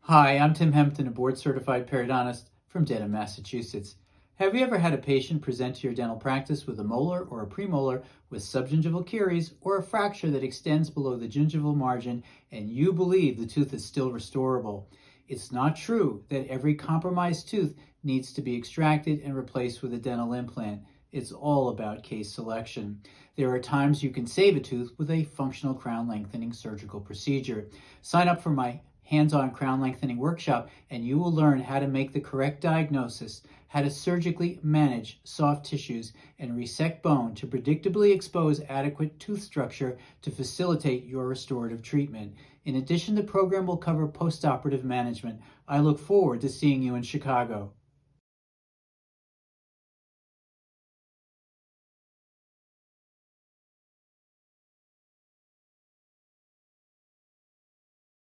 Hi, I'm Tim Hempton, a board-certified periodontist from Dedham, Massachusetts. Have you ever had a patient present to your dental practice with a molar or a premolar with subgingival caries or a fracture that extends below the gingival margin and you believe the tooth is still restorable? It's not true that every compromised tooth needs to be extracted and replaced with a dental implant. It's all about case selection. There are times you can save a tooth with a functional crown lengthening surgical procedure. Sign up for my hands-on crown lengthening workshop and you will learn how to make the correct diagnosis, how to surgically manage soft tissues and resect bone to predictably expose adequate tooth structure to facilitate your restorative treatment. In addition, the program will cover post-operative management. I look forward to seeing you in Chicago.